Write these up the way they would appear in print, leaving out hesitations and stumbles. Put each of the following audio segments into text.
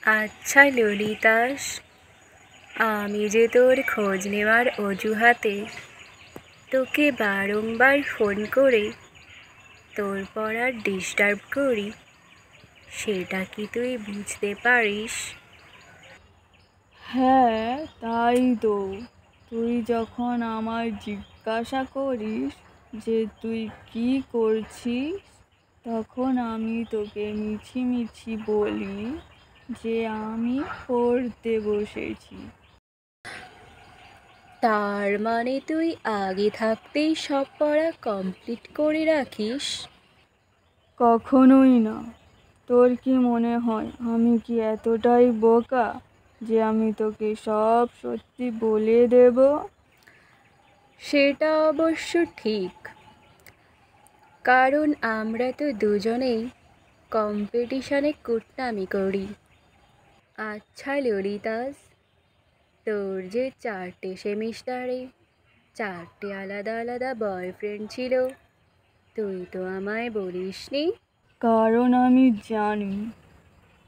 আচ্ছা ললিতাস, আমি যে তোর খোঁজ নেওয়ার অজুহাতে তোকে বারংবার ফোন করে তোর পড়ার ডিস্টার্ব করি, সেটা কি তুই বুঝতে পারিস? হ্যাঁ, তাই তো। তুই যখন আমায় জিজ্ঞাসা করিস যে তুই কি করছিস, তখন আমি তোকে মিছিমিছি বলি যে আমি পড়তে বসেছি। তার মানে তুই আগে থাকতেই সব পড়া কমপ্লিট করে রাখিস? কখনোই না। তোর কি মনে হয় আমি কি এতটাই বোকা যে আমি তোকে সব সত্যি বলে দেব? সেটা অবশ্য ঠিক, কারণ আমরা তো দুজনেই কম্পিটিশনে কুটনামি করি। আচ্ছা ললিতাস, তোর যে 4টে সেমিস্টারে 4টে আলাদা আলাদা বয়ফ্রেন্ড ছিল, তুই তো আমায় বলিসনি। কারণ আমি জানি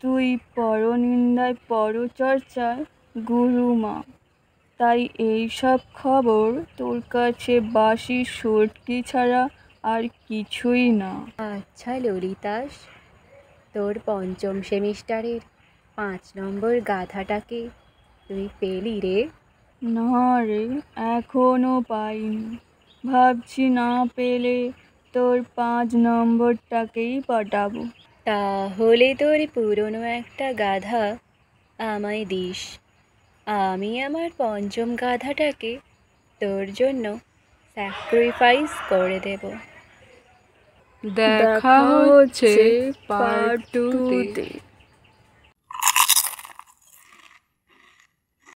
তুই পরনিন্দায় পরচর্চায় গুরুমা, তাই এইসব খবর তোর কাছে বাসি সটকি ছাড়া আর কিছুই না। আচ্ছা ললিতাস, তোর পঞ্চম সেমিস্টারের 5 নম্বর গাধাটাকে তুই পেলি রে? না রে, এখনো পাইনি। ভাবছি না পেলে তোর 5 নম্বরটাকেই পাঠাবো। তাহলে তোর পুরনো একটা গাধা আমায় দিস, আমি আমার পঞ্চম গাধাটাকে তোর জন্য স্যাক্রিফাইস করে দেব। দেখা হচ্ছে পার্ট 2-তে।